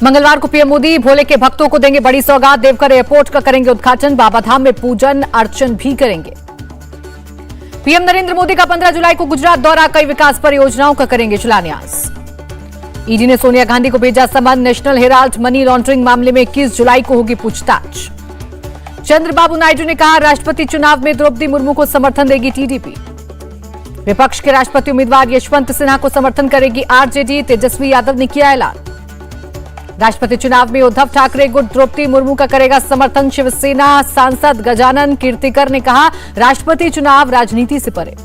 मंगलवार को पीएम मोदी भोले के भक्तों को देंगे बड़ी सौगात। देवघर एयरपोर्ट का करेंगे उद्घाटन। बाबाधाम में पूजन अर्चन भी करेंगे। पीएम नरेंद्र मोदी का 15 जुलाई को गुजरात दौरा। कई विकास परियोजनाओं का करेंगे शिलान्यास। ईडी ने सोनिया गांधी को भेजा समन। नेशनल हेराल्ड मनी लॉन्ड्रिंग मामले में 21 जुलाई को होगी पूछताछ। चंद्रबाबू नायडू ने कहा राष्ट्रपति चुनाव में द्रौपदी मुर्मू को समर्थन देगी टीडीपी। विपक्ष के राष्ट्रपति उम्मीदवार यशवंत सिन्हा को समर्थन करेगी आरजेडी। तेजस्वी यादव ने किया ऐलान। राष्ट्रपति चुनाव में उद्धव ठाकरे गुट द्रौपदी मुर्मू का करेगा समर्थन। शिवसेना सांसद गजानन कीर्तिकर ने कहा राष्ट्रपति चुनाव राजनीति से परे।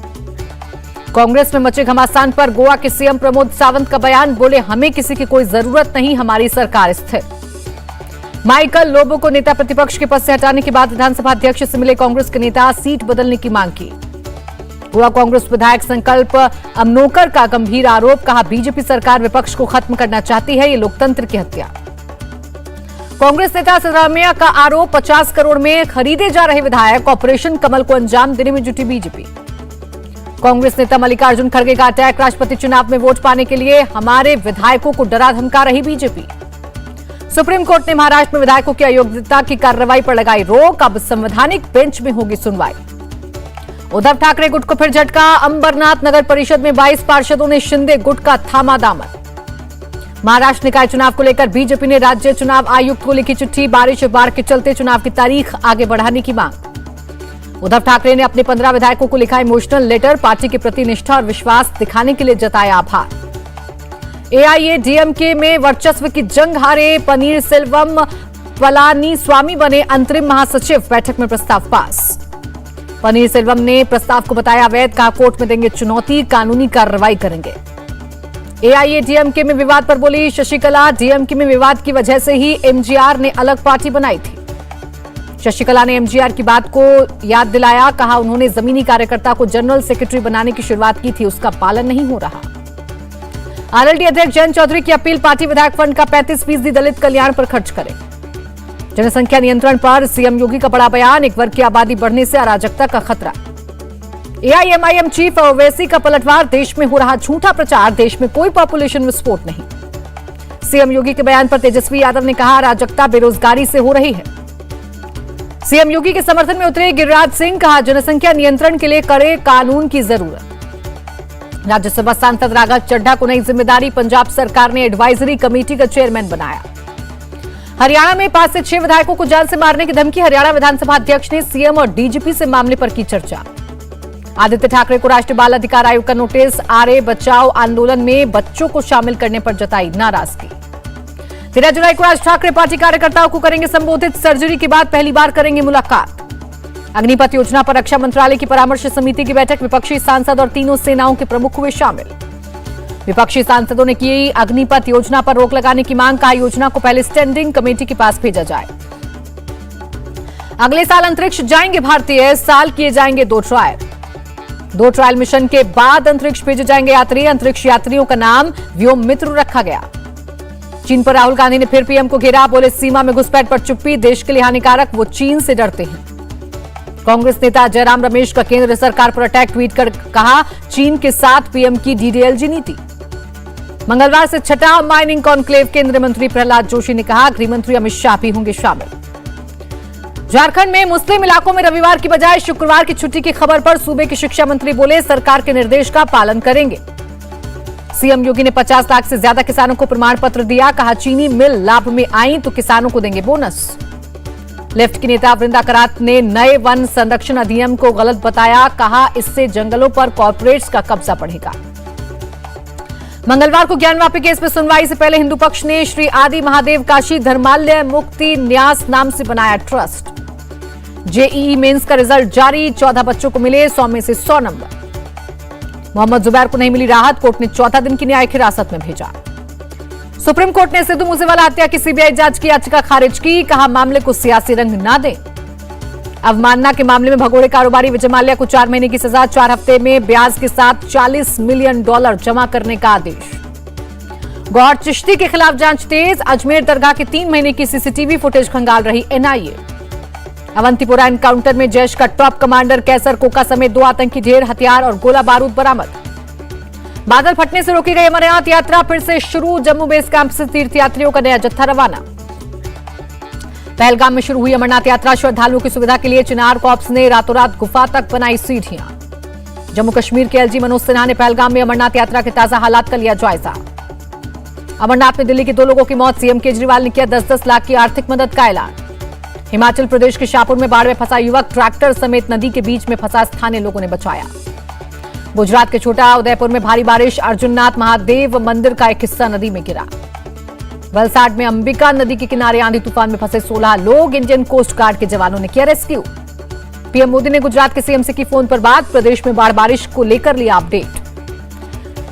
कांग्रेस में मचे घमासान पर गोवा के सीएम प्रमोद सावंत का बयान। बोले हमें किसी की कोई जरूरत नहीं, हमारी सरकार स्थिर। माइकल लोबो को नेता प्रतिपक्ष के पद से हटाने के बाद विधानसभा अध्यक्ष से मिले कांग्रेस के नेता। सीट बदलने की मांग की। गोवा कांग्रेस विधायक संकल्प अमनोकर का गंभीर आरोप। कहा बीजेपी सरकार विपक्ष को खत्म करना चाहती है, ये लोकतंत्र की हत्या। कांग्रेस नेता सिद्धरामैया का आरोप 50 करोड़ में खरीदे जा रहे विधायक। ऑपरेशन कमल को अंजाम देने में जुटी बीजेपी। कांग्रेस नेता मल्लिकार्जुन खड़गे का अटैक। राष्ट्रपति चुनाव में वोट पाने के लिए हमारे विधायकों को डरा धमका रही बीजेपी। सुप्रीम कोर्ट ने महाराष्ट्र में विधायकों की अयोग्यता की कार्रवाई पर लगाई रोक। अब संवैधानिक बेंच में होगी सुनवाई। उद्धव ठाकरे गुट को फिर झटका। अंबरनाथ नगर परिषद में 22 पार्षदों ने शिंदे गुट का थामा दामन। महाराष्ट्र निकाय चुनाव को लेकर बीजेपी ने राज्य चुनाव आयुक्त को लिखी चिट्ठी। बारिश और बाढ़ के चलते चुनाव की तारीख आगे बढ़ाने की मांग। उद्धव ठाकरे ने अपने 15 विधायकों को लिखा इमोशनल लेटर। पार्टी के प्रति निष्ठा और विश्वास दिखाने के लिए जताया आभार। एआईएडीएमके में वर्चस्व की जंग हारे पनीर सेल्वम पलानीस्वामी बने अंतरिम महासचिव। बैठक में प्रस्ताव पास। पनीर सेल्वम ने प्रस्ताव को बताया अवैध। कहा कोर्ट में देंगे चुनौती, कानूनी कार्रवाई करेंगे। एआईएडीएमके में विवाद पर बोली शशिकला। डीएमके में विवाद की वजह से ही एमजीआर ने अलग पार्टी बनाई थी। शशिकला ने एमजीआर की बात को याद दिलाया। कहा उन्होंने जमीनी कार्यकर्ता को जनरल सेक्रेटरी बनाने की शुरुआत की थी, उसका पालन नहीं हो रहा। आरएलडी अध्यक्ष जयंत चौधरी की अपील। पार्टी विधायक फंड का 35% दलित कल्याण पर खर्च करें। जनसंख्या नियंत्रण पर सीएम योगी का बड़ा बयान। एक वर्ग की आबादी बढ़ने से अराजकता का खतरा। एआईएमआईएम चीफ ओवैसी का पलटवार। देश में हो रहा झूठा प्रचार। देश में कोई पॉपुलेशन विस्फोट नहीं। सीएम योगी के बयान पर तेजस्वी यादव ने कहा अराजकता बेरोजगारी से हो रही है। सीएम योगी के समर्थन में उतरे गिरिराज सिंह। कहा जनसंख्या नियंत्रण के लिए कड़े कानून की जरूरत। राज्यसभा सांसद राघव चड्ढा को नई जिम्मेदारी। पंजाब सरकार ने एडवाइजरी कमेटी का चेयरमैन बनाया। हरियाणा में 5 से 6 विधायकों को जान से मारने की धमकी। हरियाणा विधानसभा अध्यक्ष ने सीएम और डीजीपी से मामले पर की चर्चा। आदित्य ठाकरे को राष्ट्रीय बाल अधिकार आयोग का नोटिस। आर्य बचाओ आंदोलन में बच्चों को शामिल करने पर जताई नाराजगी। 13 जुलाई को राज ठाकरे पार्टी कार्यकर्ताओं को करेंगे संबोधित। सर्जरी के बाद पहली बार करेंगे मुलाकात। अग्निपथ योजना पर रक्षा मंत्रालय की परामर्श समिति की बैठक। विपक्षी सांसद और तीनों सेनाओं के प्रमुख हुए शामिल। विपक्षी सांसदों ने की अग्निपथ योजना पर रोक लगाने की मांग। कहा योजना को पहले स्टैंडिंग कमेटी के पास भेजा जाए। अगले साल अंतरिक्ष जाएंगे भारतीय। इस साल किए जाएंगे 2 ट्रायल। 2 ट्रायल मिशन के बाद अंतरिक्ष भेजे जाएंगे यात्री। अंतरिक्ष यात्रियों का नाम व्योम मित्र रखा गया। चीन पर राहुल गांधी ने फिर पीएम को घेरा। बोले सीमा में घुसपैठ पर चुप्पी देश के लिए हानिकारक, वो चीन से डरते हैं। कांग्रेस नेता जयराम रमेश का केंद्र सरकार पर अटैक। ट्वीट कर कहा चीन के साथ पीएम की डीडीएलजी नीति। मंगलवार से छठा माइनिंग कॉन्क्लेव। केंद्रीय मंत्री प्रहलाद जोशी ने कहा गृह मंत्री अमित शाह भी होंगे शामिल। झारखंड में मुस्लिम इलाकों में रविवार की बजाय शुक्रवार की छुट्टी की खबर पर सूबे के शिक्षा मंत्री बोले सरकार के निर्देश का पालन करेंगे। सीएम योगी ने 50 लाख से ज्यादा किसानों को प्रमाण पत्र दिया। कहा चीनी मिल लाभ में आई तो किसानों को देंगे बोनस। लेफ्ट की नेता वृंदा करात ने नए वन संरक्षण अधिनियम को गलत बताया। कहा इससे जंगलों पर कॉर्पोरेट्स का कब्जा बढ़ेगा। मंगलवार को ज्ञानवापी केस में सुनवाई से पहले हिंदू पक्ष ने श्री आदि महादेव काशी धर्मालय मुक्ति न्यास नाम से बनाया ट्रस्ट। जेईई मेंस का रिजल्ट जारी। 14 बच्चों को मिले 100 में से 100 नंबर। मोहम्मद जुबैर को नहीं मिली राहत। कोर्ट ने 14 दिन की न्यायिक हिरासत में भेजा। सुप्रीम कोर्ट ने सिद्धू मूसेवाला हत्या की सीबीआई जांच की याचिका खारिज की। कहा मामले को सियासी रंग ना दें। अवमानना के मामले में भगोड़े कारोबारी विजय माल्या को 4 महीने की सजा। 4 हफ्ते में ब्याज के साथ $40 मिलियन जमा करने का आदेश। गौहर चिश्ती के खिलाफ जांच तेज। अजमेर दरगाह के 3 महीने की सीसीटीवी फुटेज खंगाल रही एनआईए। अवंतीपुरा एनकाउंटर में जैश का टॉप कमांडर कैसर कोका समेत 2 आतंकी ढेर, हथियार और गोला बारूद बरामद। बादल फटने से रोकी गई अमरनाथ यात्रा फिर से शुरू। जम्मू बेस कैंप से तीर्थयात्रियों का नया जत्था रवाना। पहलगाम में शुरू हुई अमरनाथ यात्रा। श्रद्धालुओं की सुविधा के लिए चिनार कॉर्प्स ने रातों रात गुफा तक बनाई सीढ़ियां। जम्मू कश्मीर के एलजी मनोज सिन्हा ने पहलगाम में अमरनाथ यात्रा के ताजा हालात का लिया जायजा। अमरनाथ में दिल्ली के 2 लोगों की मौत। सीएम केजरीवाल ने किया 10-10 लाख की आर्थिक मदद का ऐलान। हिमाचल प्रदेश के शाहपुर में बाढ़ में फंसा युवक ट्रैक्टर समेत नदी के बीच में फंसा स्थानीय लोगों ने बचाया। गुजरात के छोटा उदयपुर में भारी बारिश। अर्जुननाथ महादेव मंदिर का एक हिस्सा नदी में गिरा। वलसाड में अंबिका नदी के किनारे आंधी तूफान में फंसे 16 लोग। इंडियन कोस्ट गार्ड के जवानों ने किया रेस्क्यू। पीएम मोदी ने गुजरात के सीएम से की फोन पर बात। प्रदेश में बाढ़ बारिश को लेकर लिया अपडेट।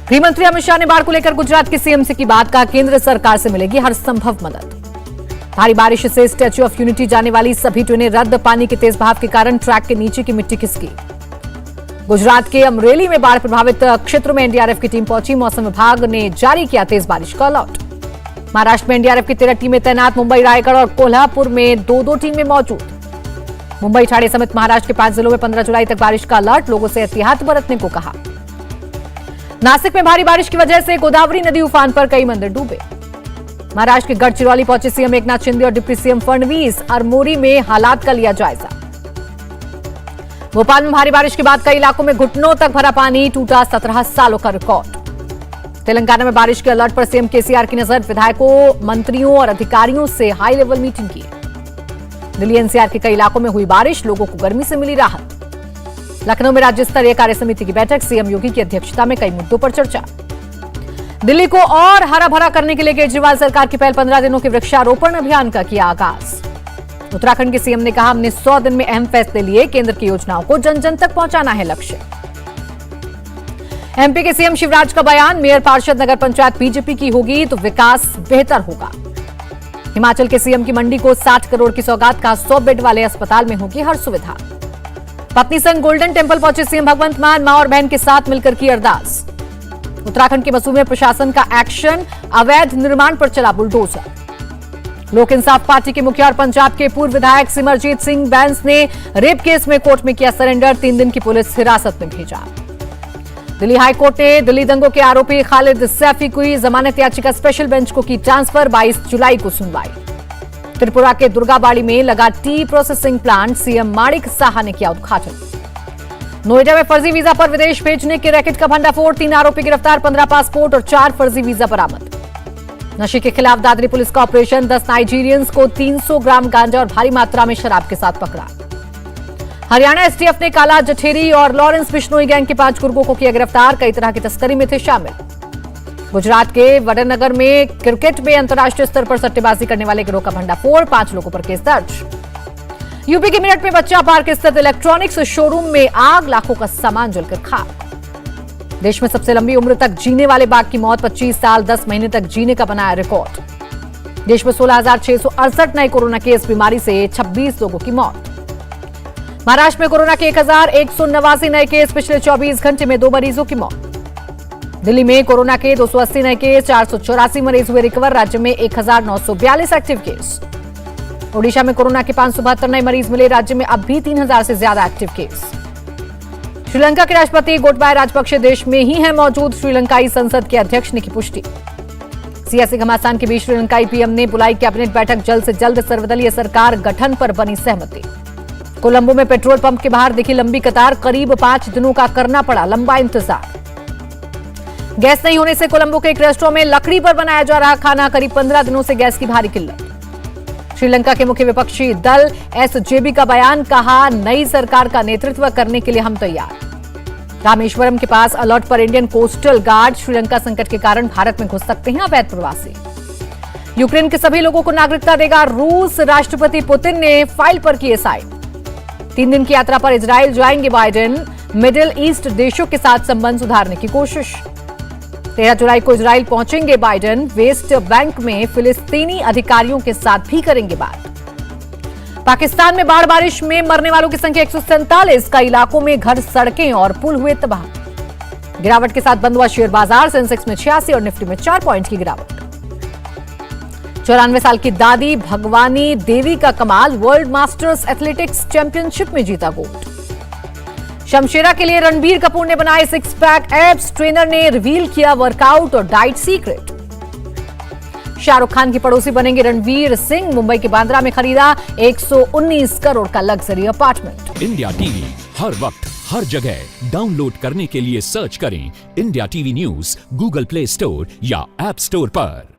गृहमंत्री अमित शाह ने बाढ़ को लेकर गुजरात के सीएम से की बात। कहा केंद्र सरकार से मिलेगी हर संभव मदद। भारी बारिश से स्टैच्यू ऑफ यूनिटी जाने वाली सभी ट्रेनें रद्द। पानी के तेज बहाव के कारण ट्रैक के नीचे की मिट्टी खिसकी। गुजरात के अमरेली में बाढ़ प्रभावित क्षेत्रों में एनडीआरएफ की टीम पहुंची। मौसम विभाग ने जारी किया तेज बारिश का अलर्ट। महाराष्ट्र में एनडीआरएफ की 13 टीमें तैनात। मुंबई, रायगढ़ और कोल्हापुर में 2-2 टीमें मौजूद। मुंबई, ठाणे समेत महाराष्ट्र के 5 जिलों में 15 जुलाई तक बारिश का अलर्ट। लोगों से एहतियात बरतने को कहा। नासिक में भारी बारिश की वजह से गोदावरी नदी उफान पर, कई मंदिर डूबे। महाराष्ट्र के गढ़चिरौली पहुंचे सीएम एकनाथ शिंदे और डिप्टी सीएम फडणवीस। अरमोरी में हालात का लिया जायजा। भोपाल में भारी बारिश के बाद कई इलाकों में घुटनों तक भरा पानी। टूटा 17 सालों का रिकॉर्ड। तेलंगाना में बारिश के अलर्ट पर सीएम केसीआर की नजर। विधायकों, मंत्रियों और अधिकारियों से हाई लेवल मीटिंग की। दिल्ली एनसीआर के कई इलाकों में हुई बारिश। लोगों को गर्मी से मिली राहत। लखनऊ में राज्य स्तरीय कार्य समिति की बैठक। सीएम योगी की अध्यक्षता में कई मुद्दों पर चर्चा। दिल्ली को और हरा भरा करने के लिए केजरीवाल सरकार की पहल 15 दिनों के वृक्षारोपण अभियान का किया आगाज। उत्तराखंड के सीएम ने कहा हमने 100 दिन में अहम फैसले लिए। केंद्र की योजनाओं को जन जन तक पहुंचाना है लक्ष्य। एमपी के सीएम शिवराज का बयान। मेयर, पार्षद, नगर पंचायत बीजेपी की होगी तो विकास बेहतर होगा। हिमाचल के सीएम की मंडी को 60 करोड़ की सौगात। का 100 बेड वाले अस्पताल में होगी हर सुविधा। पत्नी संग गोल्डन टेम्पल पहुंचे सीएम भगवंत मान। मां और बहन के साथ मिलकर की अरदास। उत्तराखंड के मसूरी में प्रशासन का एक्शन। अवैध निर्माण पर चला बुलडोजर। लोक इंसाफ पार्टी के मुखिया और पंजाब के पूर्व विधायक सिमरजीत सिंह बैंस ने रेप केस में कोर्ट में किया सरेंडर। 3 दिन की पुलिस हिरासत में भेजा। दिल्ली हाईकोर्ट ने दिल्ली दंगों के आरोपी खालिद सैफी की जमानत याचिका स्पेशल बेंच को की ट्रांसफर। 22 जुलाई को सुनवाई। त्रिपुरा के दुर्गाबाड़ी में लगा टी प्रोसेसिंग प्लांट। सीएम माणिक साहा ने किया उद्घाटन। नोएडा में फर्जी वीजा पर विदेश भेजने के रैकेट का भंडाफोड़। 3 आरोपी गिरफ्तार। 15 पासपोर्ट और 4 फर्जी वीजा बरामद। नशे के खिलाफ दादरी पुलिस का ऑपरेशन। 10 नाइजीरियंस को 300 ग्राम गांजा और भारी मात्रा में शराब के साथ पकड़ा। हरियाणा एसटीएफ ने काला जठेरी और लॉरेंस बिश्नोई गैंग के 5 गुर्गों को किया गिरफ्तार। कई तरह की तस्करी में थे शामिल। गुजरात के वडनगर में क्रिकेट में अंतर्राष्ट्रीय स्तर पर सट्टेबाजी करने वाले गिरोह का भंडाफोड़। 5 लोगों पर केस दर्ज। यूपी के मेरठ में बच्चा पार्क स्थित इलेक्ट्रॉनिक्स शोरूम में आग। लाखों का सामान जलकर खाक। देश में सबसे लंबी उम्र तक जीने वाले बाघ की मौत। 25 साल 10 महीने तक जीने का बनाया रिकॉर्ड। देश में 16,668 नए कोरोना केस। बीमारी से 26 लोगों की मौत। महाराष्ट्र में कोरोना के 1,189 नए केस। पिछले 24 घंटे में 2 मरीजों की मौत। दिल्ली में कोरोना के 280 नए केस। 484 मरीज हुए रिकवर। राज्य में 1,942 एक्टिव केस। ओडिशा में कोरोना के 572 नए मरीज मिले। राज्य में अब भी 3,000 से ज्यादा एक्टिव केस। श्रीलंका के राष्ट्रपति गोटबाया राजपक्षे देश में ही हैं मौजूद। श्रीलंकाई संसद के अध्यक्ष ने की पुष्टि। सियासी घमासान के बीच श्रीलंकाई पीएम ने बुलाई कैबिनेट बैठक। जल्द से जल्द सर्वदलीय सरकार गठन पर बनी सहमति। कोलंबो में पेट्रोल पंप के बाहर दिखी लंबी कतार। करीब 5 दिनों का करना पड़ा लंबा इंतजार। गैस नहीं होने से कोलंबो के एक रेस्टोरेंट में लकड़ी पर बनाया जा रहा खाना। करीब 15 दिनों से गैस की भारी किल्लत। श्रीलंका के मुख्य विपक्षी दल एसजेबी का बयान। कहा नई सरकार का नेतृत्व करने के लिए हम तैयार। रामेश्वरम के पास अलर्ट पर इंडियन कोस्टल गार्ड। श्रीलंका संकट के कारण भारत में घुस सकते हैं अवैध प्रवासी। यूक्रेन के सभी लोगों को नागरिकता देगा रूस। राष्ट्रपति पुतिन ने फाइल पर किए साइन। 3 दिन की यात्रा पर इजराइल जाएंगे बाइडेन। मिडिल ईस्ट देशों के साथ संबंध सुधारने की कोशिश। 13 जुलाई को इजराइल पहुंचेंगे बाइडेन। वेस्ट बैंक में फिलिस्तीनी अधिकारियों के साथ भी करेंगे बात। पाकिस्तान में बाढ़ बारिश में मरने वालों की संख्या 147। कई इलाकों में घर, सड़कें और पुल हुए तबाह। गिरावट के साथ बंद हुआ शेयर बाजार। सेंसेक्स में 86 और निफ्टी में 4 पॉइंट की गिरावट। 94 साल की दादी भगवानी देवी का कमाल। वर्ल्ड मास्टर्स एथलेटिक्स चैंपियनशिप में जीता गोल्ड। शमशेरा के लिए रणबीर कपूर ने बनाए 6 पैक एब्स, ट्रेनर ने रिवील किया वर्कआउट और डाइट सीक्रेट। शाहरुख खान के पड़ोसी बनेंगे रणवीर सिंह, मुंबई के बांद्रा में खरीदा 119 करोड़ का लग्जरी अपार्टमेंट। इंडिया टीवी हर वक्त हर जगह डाउनलोड करने के लिए सर्च करें India TV news Google play store या ऐप स्टोर पर।